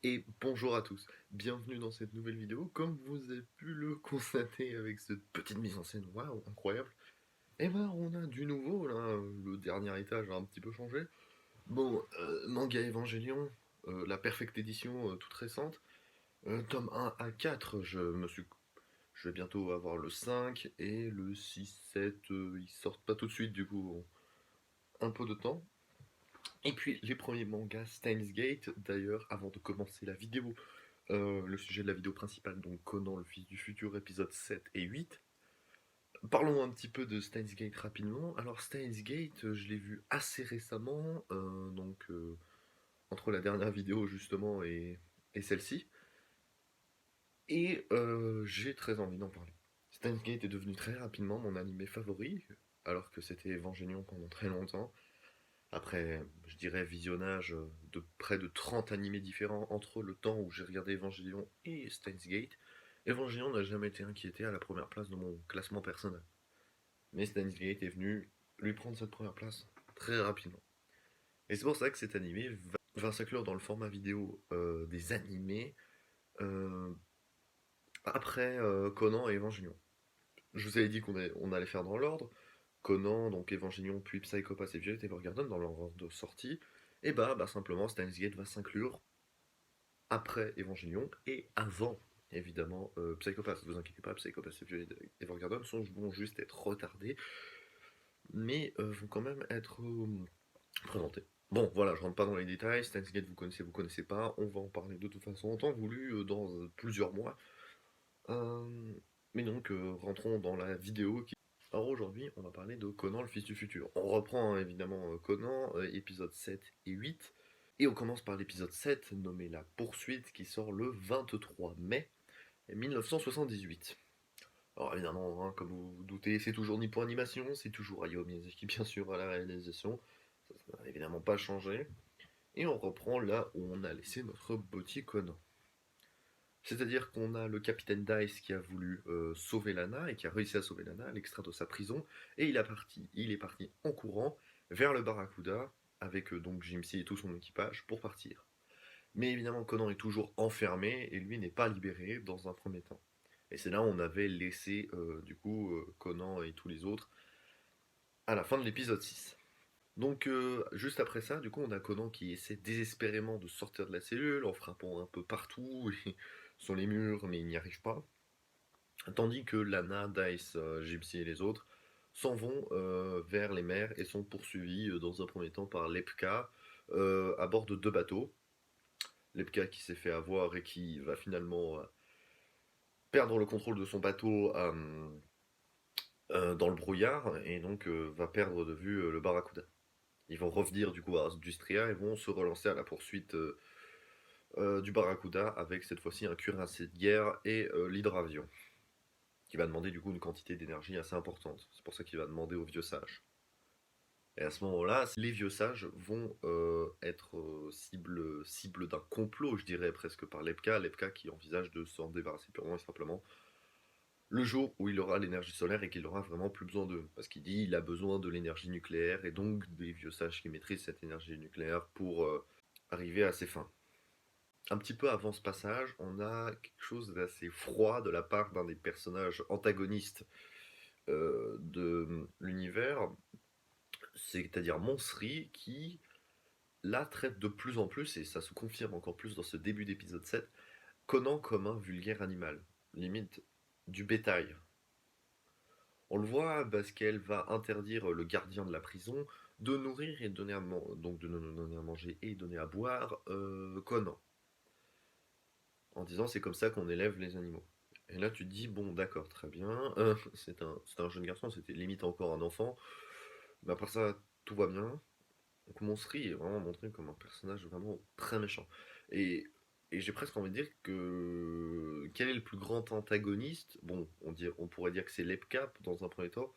Et bonjour à tous, bienvenue dans cette nouvelle vidéo. Comme vous avez pu le constater avec cette petite mise en scène, waouh, incroyable. Et ben on a du nouveau là, le dernier étage a un petit peu changé. Bon, manga Evangelion, la Perfect Edition toute récente, tome 1 à 4, je vais bientôt avoir le 5 et le 6, 7, ils sortent pas tout de suite du coup, un peu de temps. Et puis les premiers mangas Steins Gate, d'ailleurs, avant de commencer la vidéo, le sujet de la vidéo principale, donc Conan, le fils du futur, épisode 7 et 8. Parlons un petit peu de Steins Gate rapidement. Alors Steins Gate, je l'ai vu assez récemment, entre la dernière vidéo justement et celle-ci, et j'ai très envie d'en parler. Steins Gate est devenu très rapidement mon animé favori, alors que c'était Evangelion pendant très longtemps. Après, je dirais visionnage de près de 30 animés différents entre le temps où j'ai regardé Evangelion et Steins Gate. Evangelion n'a jamais été inquiété à la première place de mon classement personnel. Mais Steins Gate est venu lui prendre cette première place très rapidement. Et c'est pour ça que cet animé va s'inclure dans le format vidéo des animés euh, après Conan et Evangelion. Je vous avais dit qu'on allait faire dans l'ordre. Conan, donc Evangelion, puis Psycho Pass et Violet Evergarden dans leur ordre de sortie. Et bah simplement Steins Gate va s'inclure après Evangelion et avant évidemment Psycho Pass. Ne vous inquiétez pas, Psycho Pass et Violet Evergarden vont juste être retardés, mais vont quand même être présentés. Bon, voilà, je rentre pas dans les détails. Steins Gate, vous connaissez pas. On va en parler de toute façon en temps voulu dans plusieurs mois. Euh, mais donc, rentrons dans la vidéo qui. Alors aujourd'hui, on va parler de Conan, le fils du futur. On reprend hein, évidemment Conan, épisode 7 et 8. Et on commence par l'épisode 7, nommé La Poursuite, qui sort le 23 mai 1978. Alors évidemment, hein, comme vous vous doutez, c'est toujours Nippon Animation, c'est toujours Hayao Miyazaki bien sûr à la réalisation. Ça n'a évidemment pas changé. Et on reprend là où on a laissé notre petit Conan. C'est-à-dire qu'on a le capitaine Dice qui a voulu sauver Lana et qui a réussi à sauver Lana, à l'extraire de sa prison, et il est parti en courant vers le Barracuda avec donc Jimsy et tout son équipage pour partir. Mais évidemment, Conan est toujours enfermé et lui n'est pas libéré dans un premier temps. Et c'est là où on avait laissé Conan et tous les autres à la fin de l'épisode 6. Donc juste après ça, du coup, on a Conan qui essaie désespérément de sortir de la cellule en frappant un peu partout et sur les murs, mais il n'y arrive pas. Tandis que Lana, Dice, Gypsy et les autres s'en vont vers les mers et sont poursuivis dans un premier temps par Lepka à bord de deux bateaux. Lepka qui s'est fait avoir et qui va finalement perdre le contrôle de son bateau dans le brouillard et donc va perdre de vue le Barracuda. Ils vont revenir du coup à Industria et vont se relancer à la poursuite du Barracuda avec cette fois-ci un cuirassé de guerre et l'hydravion, qui va demander du coup une quantité d'énergie assez importante. C'est pour ça qu'il va demander aux vieux sages. Et à ce moment-là, les vieux sages vont être cible d'un complot, je dirais presque par Lepka. Lepka qui envisage de s'en débarrasser purement et simplement le jour où il aura l'énergie solaire et qu'il aura vraiment plus besoin d'eux. Parce qu'il dit qu'il a besoin de l'énergie nucléaire et donc des vieux sages qui maîtrisent cette énergie nucléaire pour arriver à ses fins. Un petit peu avant ce passage, on a quelque chose d'assez froid de la part d'un des personnages antagonistes de l'univers, c'est-à-dire Monsri, qui là traite de plus en plus, et ça se confirme encore plus dans ce début d'épisode 7, Conan comme un vulgaire animal, limite du bétail. On le voit parce qu'elle va interdire le gardien de la prison de nourrir et donner donc de donner à manger et donner à boire Conan, en disant c'est comme ça qu'on élève les animaux. Et là tu te dis bon d'accord très bien, c'est un jeune garçon, c'était limite encore un enfant, mais après ça tout va bien. Donc Monsri est vraiment montré comme un personnage vraiment très méchant. Et, et j'ai presque envie de dire que quel est le plus grand antagoniste? Bon, on pourrait dire que c'est Lepka dans un premier temps.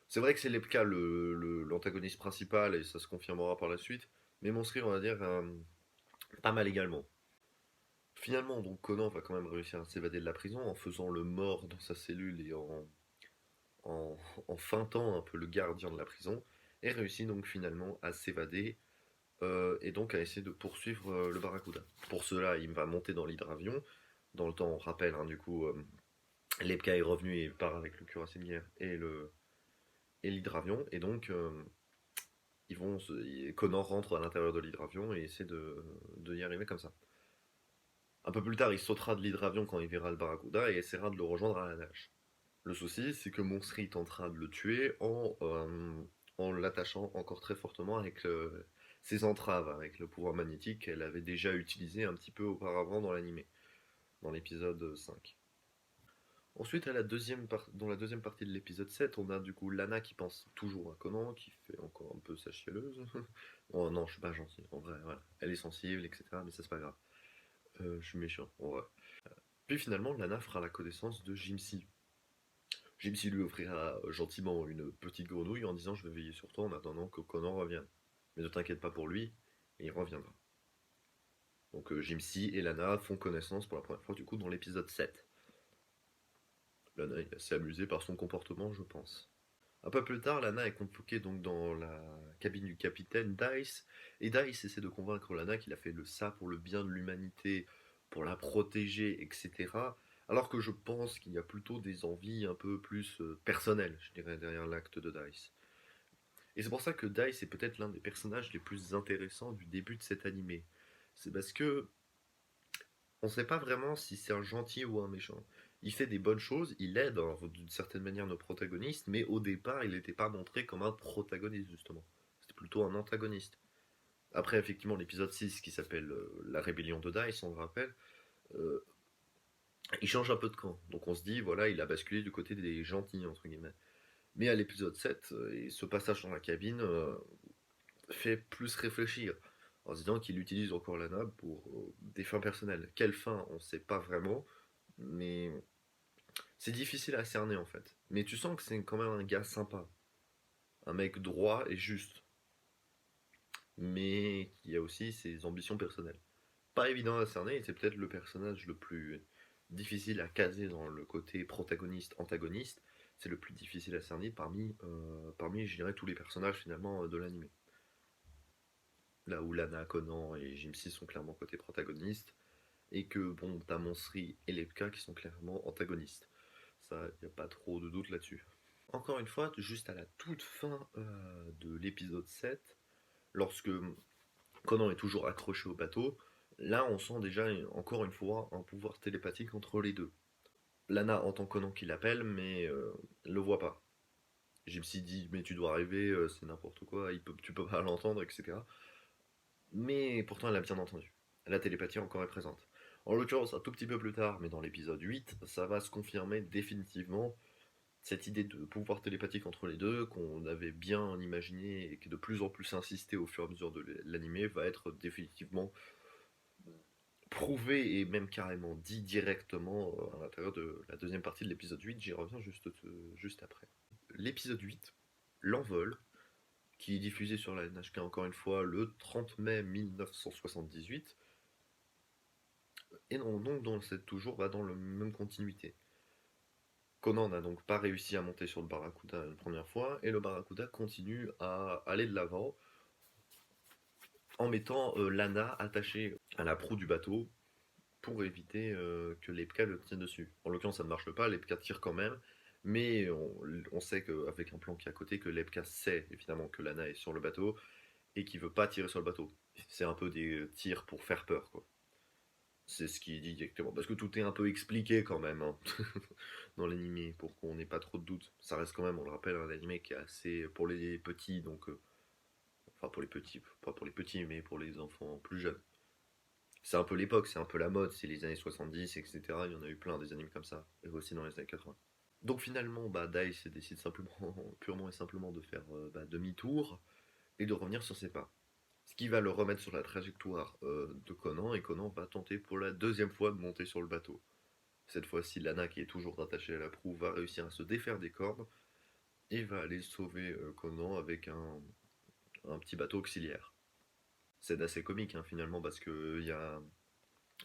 C'est vrai que c'est Lepka l'antagoniste principal et ça se confirmera par la suite. Mais Monsri, on va dire, pas mal également. Finalement, donc Conan va quand même réussir à s'évader de la prison en faisant le mort dans sa cellule et en, en feintant un peu le gardien de la prison, et réussit donc finalement à s'évader et donc à essayer de poursuivre le Barracuda. Pour cela, il va monter dans l'hydravion. Dans le temps, on rappelle, hein, du coup, Lepka est revenu et part avec le cuirassé de guerre et l'hydravion, et donc Conan rentre à l'intérieur de l'hydravion et essaie de y arriver comme ça. Un peu plus tard, il sautera de l'hydravion quand il verra le Barracuda et essaiera de le rejoindre à la nage. Le souci, c'est que Monsri tentera de le tuer en l'attachant encore très fortement avec ses entraves, avec le pouvoir magnétique qu'elle avait déjà utilisé un petit peu auparavant dans l'animé, dans l'épisode 5. Ensuite, dans la deuxième partie de l'épisode 7, on a du coup Lana qui pense toujours à Conan, qui fait encore un peu sa chialeuse. Oh non, je suis pas gentil, en vrai, voilà. Elle est sensible, etc., mais ça c'est pas grave. Je suis méchant, en vrai. Puis finalement, Lana fera la connaissance de Jimsi. Jimsi lui offrira gentiment une petite grenouille en disant: je vais veiller sur toi en attendant que Conan revienne. Mais ne t'inquiète pas pour lui, il reviendra. Donc Jimsi et Lana font connaissance pour la première fois du coup dans l'épisode 7. Lana est assez amusée par son comportement, je pense. Un peu plus tard, Lana est convoquée donc dans la cabine du capitaine Dice, et Dice essaie de convaincre Lana qu'il a fait ça pour le bien de l'humanité, pour la protéger, etc. Alors que je pense qu'il y a plutôt des envies un peu plus personnelles, je dirais, derrière l'acte de Dice. Et c'est pour ça que Dice est peut-être l'un des personnages les plus intéressants du début de cet animé. C'est parce que on sait pas vraiment si c'est un gentil ou un méchant. Il fait des bonnes choses, il aide hein, d'une certaine manière nos protagonistes, mais au départ, il n'était pas montré comme un protagoniste, justement. C'était plutôt un antagoniste. Après, effectivement, l'épisode 6, qui s'appelle La rébellion de Dice, on le rappelle, euh, il change un peu de camp. Donc on se dit, voilà, il a basculé du côté des gentils, entre guillemets. Mais à l'épisode 7, et ce passage dans la cabine fait plus réfléchir, en se disant qu'il utilise encore Lana pour des fins personnelles. Quelle fin, on ne sait pas vraiment, mais c'est difficile à cerner en fait. Mais tu sens que c'est quand même un gars sympa. Un mec droit et juste. Mais qui a aussi ses ambitions personnelles. Pas évident à cerner et c'est peut-être le personnage le plus difficile à caser dans le côté protagoniste-antagoniste. C'est le plus difficile à cerner parmi je dirais, tous les personnages finalement de l'anime. Là où Lana, Conan et Jimsy sont clairement côté protagoniste. Et que bon, t'as Monsri et Lepka qui sont clairement antagonistes. Ça, y a pas trop de doute là-dessus. Encore une fois, juste à la toute fin de l'épisode 7, lorsque Conan est toujours accroché au bateau, là on sent déjà encore une fois un pouvoir télépathique entre les deux. Lana entend Conan qui l'appelle, mais le voit pas. Gypsy dit mais tu dois arriver, c'est n'importe quoi, tu peux pas l'entendre, etc. Mais pourtant elle a bien entendu. La télépathie encore est présente. En l'occurrence, un tout petit peu plus tard, mais dans l'épisode 8, ça va se confirmer définitivement cette idée de pouvoir télépathique entre les deux, qu'on avait bien imaginé et qui est de plus en plus insisté au fur et à mesure de l'animé, va être définitivement prouvé et même carrément dit directement à l'intérieur de la deuxième partie de l'épisode 8. J'y reviens juste après. L'épisode 8, L'Envol, qui est diffusé sur la NHK encore une fois le 30 mai 1978, et donc dans cette toujours va dans la même continuité. Conan n'a donc pas réussi à monter sur le Barracuda une première fois, et le Barracuda continue à aller de l'avant en mettant Lana attachée à la proue du bateau pour éviter que Lepka le tienne dessus. En l'occurrence, ça ne marche pas, Lepka tire quand même, mais on sait qu'avec un plan qui est à côté, que Lepka sait évidemment que Lana est sur le bateau et qu'il veut pas tirer sur le bateau. C'est un peu des tirs pour faire peur, quoi. C'est ce qu'il dit directement. Parce que tout est un peu expliqué quand même hein, dans l'animé pour qu'on n'ait pas trop de doutes. Ça reste quand même, on le rappelle, un animé qui est assez pour les petits, donc enfin pour les petits, pas pour les petits, mais pour les enfants plus jeunes. C'est un peu l'époque, c'est un peu la mode, c'est les années 70, etc. Il y en a eu plein des animes comme ça, et aussi dans les années 80. Donc finalement, bah, Dice décide simplement, purement et simplement de faire demi-tour et de revenir sur ses pas. Ce qui va le remettre sur la trajectoire de Conan, et Conan va tenter pour la deuxième fois de monter sur le bateau. Cette fois-ci, Lana, qui est toujours attachée à la proue, va réussir à se défaire des cordes et va aller sauver Conan avec un petit bateau auxiliaire. C'est assez comique hein, finalement parce que il y a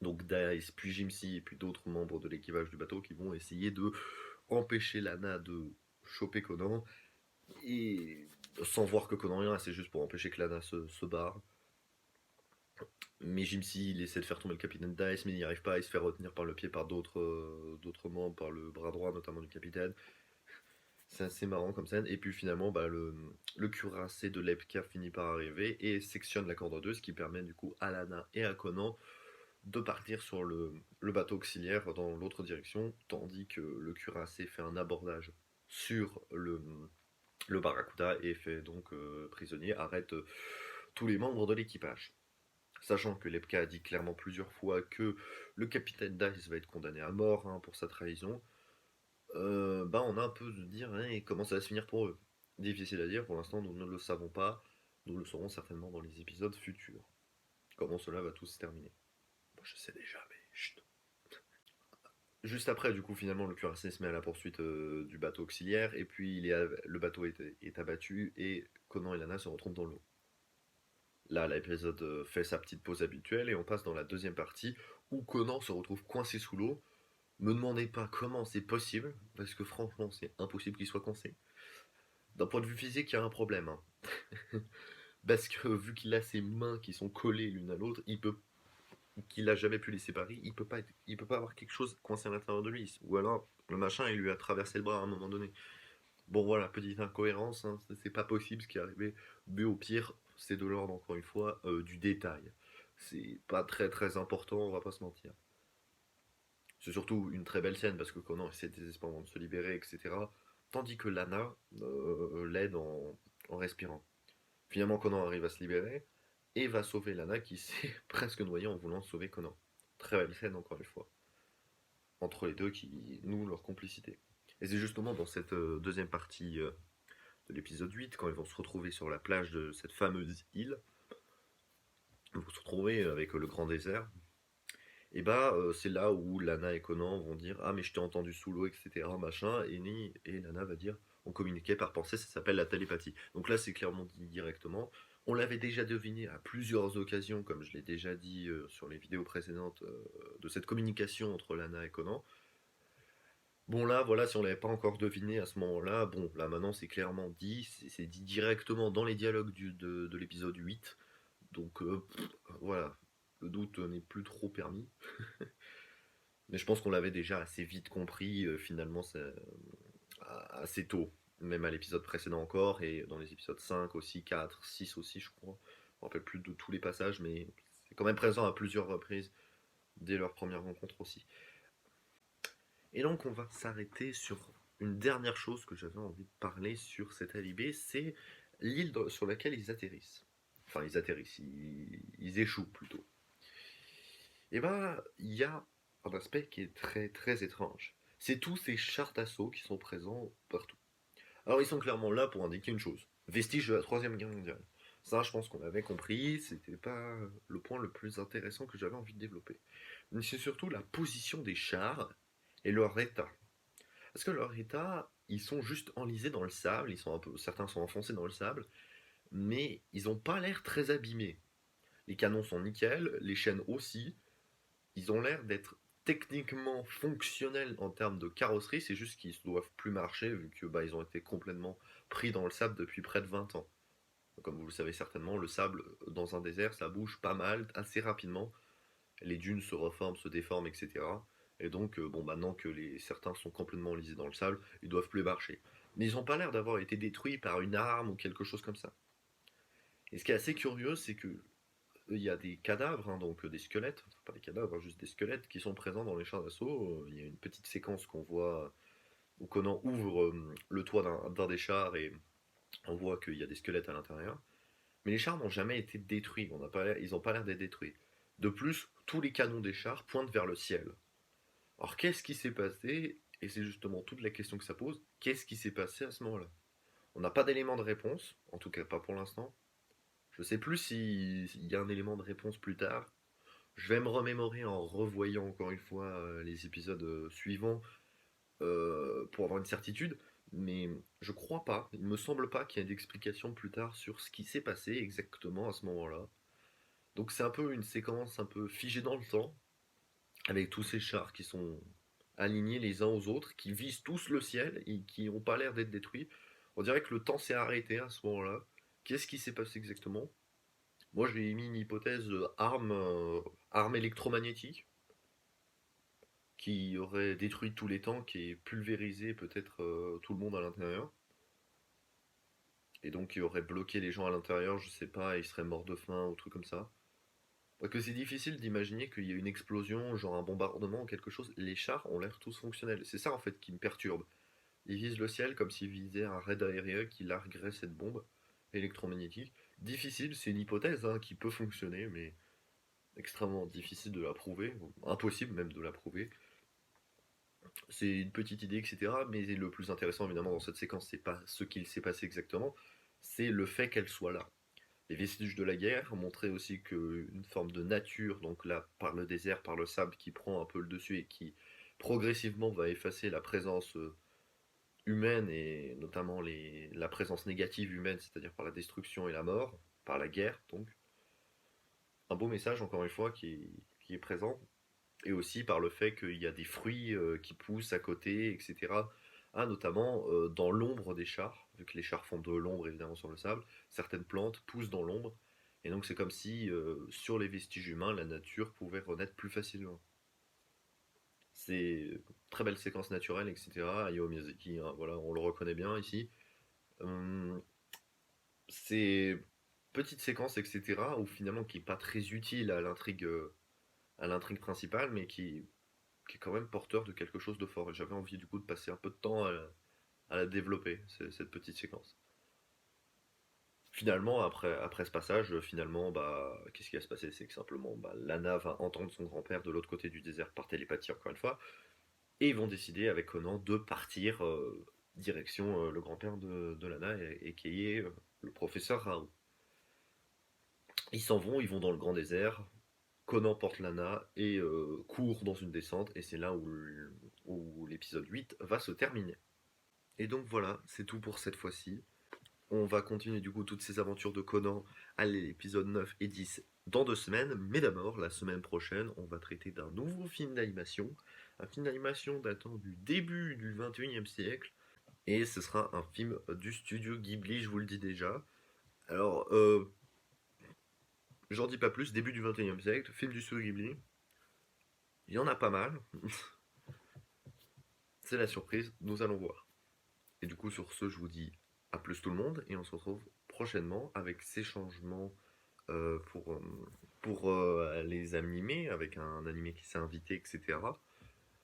donc Dice, puis Jimsy et puis d'autres membres de l'équipage du bateau qui vont essayer de empêcher Lana de choper Conan et sans voir que Conan rien, c'est juste pour empêcher que Lana se barre. Mais Jimsy, il essaie de faire tomber le capitaine Dice, mais il n'y arrive pas, il se fait retenir par le pied par d'autres membres, par le bras droit notamment du capitaine. C'est assez marrant comme scène. Et puis finalement, le cuirassé de Lepka finit par arriver et sectionne la corde en deux, ce qui permet du coup à Lana et à Conan de partir sur le bateau auxiliaire dans l'autre direction, tandis que le cuirassé fait un abordage sur le Barracuda et fait donc prisonnier, arrête tous les membres de l'équipage. Sachant que Lepka a dit clairement plusieurs fois que le capitaine Dice va être condamné à mort hein, pour sa trahison, on a un peu de dire hein, comment ça va se finir pour eux. Difficile à dire, pour l'instant nous ne le savons pas, nous le saurons certainement dans les épisodes futurs. Comment cela va tout se terminer. Moi je sais déjà, mais chut. Juste après, du coup, finalement, le cuirassé se met à la poursuite du bateau auxiliaire, et puis le bateau est abattu, et Conan et Lana se retrouvent dans l'eau. Là, l'épisode fait sa petite pause habituelle, et on passe dans la deuxième partie, où Conan se retrouve coincé sous l'eau. Me demandez pas comment c'est possible, parce que franchement, c'est impossible qu'il soit coincé. D'un point de vue physique, il y a un problème. Hein. Parce que vu qu'il a ses mains qui sont collées l'une à l'autre, qu'il a jamais pu les séparer, il peut pas avoir quelque chose coincé à l'intérieur de lui. Ou alors, le machin, il lui a traversé le bras à un moment donné. Bon voilà, petite incohérence, hein, c'est pas possible ce qui est arrivé, mais au pire, c'est de l'ordre, encore une fois, du détail. C'est pas très très important, on va pas se mentir. C'est surtout une très belle scène parce que Conan essaie désespérément de se libérer, etc. Tandis que Lana l'aide en respirant. Finalement, Conan arrive à se libérer et va sauver Lana qui s'est presque noyée en voulant sauver Conan. Très belle scène, encore une fois, entre les deux qui nouent leur complicité. Et c'est justement dans cette deuxième partie de l'épisode 8, quand ils vont se retrouver sur la plage de cette fameuse île, ils vont se retrouver avec le grand désert, et c'est là où Lana et Conan vont dire ah mais je t'ai entendu sous l'eau etc machin et Lana va dire on communiquait par pensée, ça s'appelle la télépathie. Donc là c'est clairement dit directement. On l'avait déjà deviné à plusieurs occasions, comme je l'ai déjà dit sur les vidéos précédentes, de cette communication entre Lana et Conan. Bon là, voilà, si on l'avait pas encore deviné à ce moment-là, bon là maintenant c'est clairement dit, c'est dit directement dans les dialogues de l'épisode 8. Donc voilà, le doute n'est plus trop permis. Mais je pense qu'on l'avait déjà assez vite compris, finalement, assez tôt. Même à l'épisode précédent encore, et dans les épisodes 5 aussi, 4, 6 aussi, je crois. Je me rappelle plus de tous les passages, mais c'est quand même présent à plusieurs reprises, dès leur première rencontre aussi. Et donc, on va s'arrêter sur une dernière chose que j'avais envie de parler sur cet alibi, c'est l'île sur laquelle ils atterrissent. Enfin, ils atterrissent, ils échouent plutôt. Et il y a un aspect qui est très très étrange. C'est tous ces chars d'assaut qui sont présents partout. Alors ils sont clairement là pour indiquer une chose. Vestige de la Troisième Guerre mondiale. Ça, je pense qu'on avait compris, c'était pas le point le plus intéressant que j'avais envie de développer. Mais c'est surtout la position des chars et leur état. Parce que leur état, ils sont juste enlisés dans le sable, certains sont enfoncés dans le sable, mais ils n'ont pas l'air très abîmés. Les canons sont nickel, les chaînes aussi, ils ont l'air d'être techniquement fonctionnels en termes de carrosserie, c'est juste qu'ils ne doivent plus marcher vu que ils ont été complètement pris dans le sable depuis près de 20 ans. Comme vous le savez certainement, le sable dans un désert, ça bouge pas mal, assez rapidement. Les dunes se reforment, se déforment, etc. Et donc, maintenant que certains sont complètement enlisés dans le sable, ils doivent plus marcher. Mais ils n'ont pas l'air d'avoir été détruits par une arme ou quelque chose comme ça. Et ce qui est assez curieux, c'est que il y a des cadavres, hein, donc des squelettes, enfin, pas des cadavres, hein, juste des squelettes qui sont présents dans les chars d'assaut. Il y a une petite séquence qu'on voit où Conan ouvre le toit d'un des chars et on voit qu'il y a des squelettes à l'intérieur. Mais les chars n'ont jamais été détruits, ils n'ont pas l'air d'être détruits. De plus, tous les canons des chars pointent vers le ciel. Alors qu'est-ce qui s'est passé? Et c'est justement toute la question que ça pose. Qu'est-ce qui s'est passé à ce moment-là? On n'a pas d'élément de réponse, en tout cas pas pour l'instant. Je sais plus s'il y a un élément de réponse plus tard. Je vais me remémorer en revoyant encore une fois les épisodes suivants pour avoir une certitude, mais je crois pas, il me semble pas qu'il y ait d'explication plus tard sur ce qui s'est passé exactement à ce moment-là. Donc c'est un peu une séquence un peu figée dans le temps, avec tous ces chars qui sont alignés les uns aux autres, qui visent tous le ciel et qui n'ont pas l'air d'être détruits. On dirait que le temps s'est arrêté à ce moment-là. Qu'est-ce qui s'est passé exactement? Moi, j'ai émis une hypothèse arme électromagnétique qui aurait détruit tous les tanks et pulvérisé peut-être tout le monde à l'intérieur. Et donc, qui aurait bloqué les gens à l'intérieur, je sais pas, et ils seraient morts de faim ou truc comme ça. Parce que c'est difficile d'imaginer qu'il y ait une explosion, genre un bombardement ou quelque chose. Les chars ont l'air tous fonctionnels. C'est ça en fait qui me perturbe. Ils visent le ciel comme s'ils visaient un raid aérien qui larguerait cette bombe électromagnétique. Difficile, c'est une hypothèse hein, qui peut fonctionner, mais extrêmement difficile de la prouver, impossible même de la prouver. C'est une petite idée, etc. Mais le plus intéressant évidemment dans cette séquence, c'est pas ce qu'il s'est passé exactement, c'est le fait qu'elle soit là. Les vestiges de la guerre montraient aussi qu'une forme de nature, donc là par le désert, par le sable qui prend un peu le dessus et qui progressivement va effacer la présence humaine et notamment la présence négative humaine, c'est-à-dire par la destruction et la mort, par la guerre donc. Un beau message encore une fois qui est présent et aussi par le fait qu'il y a des fruits qui poussent à côté, etc. Ah, notamment dans l'ombre des chars, vu que les chars font de l'ombre évidemment sur le sable, certaines plantes poussent dans l'ombre, et donc c'est comme si sur les vestiges humains, la nature pouvait renaître plus facilement. C'est une très belle séquence naturelle, etc. Hayao Miyazaki, hein, voilà, on le reconnaît bien ici. Hum, c'est petite séquence, etc. où finalement qui est pas très utile à l'intrigue principale, mais qui est quand même porteur de quelque chose de fort. Et j'avais envie du coup de passer un peu de temps à la développer, cette petite séquence. Finalement, après ce passage, finalement, bah, qu'est-ce qui va se passer? C'est que simplement, bah, Lana va entendre son grand-père de l'autre côté du désert par télépathie, encore une fois, et ils vont décider avec Conan de partir direction le grand-père de Lana, et qui est le professeur Raoult. Ils s'en vont, ils vont dans le grand désert, Conan porte Lana et court dans une descente, et c'est là où l'épisode 8 va se terminer. Et donc voilà, c'est tout pour cette fois-ci. On va continuer du coup toutes ces aventures de Conan à l'épisode 9 et 10 dans 2 semaines. Mais d'abord, la semaine prochaine, on va traiter d'un nouveau film d'animation. Un film d'animation datant du début du 21e siècle. Et ce sera un film du studio Ghibli, je vous le dis déjà. Alors, j'en dis pas plus, début du 21e siècle, film du studio Ghibli. Il y en a pas mal. C'est la surprise, nous allons voir. Et du coup, sur ce, je vous dis à plus tout le monde. Et on se retrouve prochainement avec ces changements euh, pour, euh, pour les animés, avec un animé qui s'est invité, etc.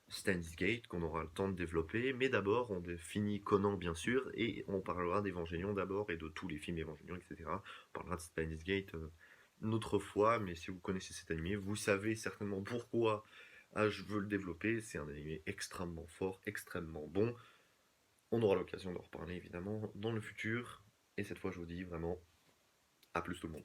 Steins Gate, qu'on aura le temps de développer. Mais d'abord, on finit Conan, bien sûr, et on parlera d'Evangélion d'abord, et de tous les films Evangélion, etc. On parlera de Steins Gate une autre fois, mais si vous connaissez cet animé, vous savez certainement pourquoi je veux le développer. C'est un animé extrêmement fort, extrêmement bon. On aura l'occasion d'en reparler, évidemment, dans le futur. Et cette fois, je vous dis vraiment, à plus tout le monde.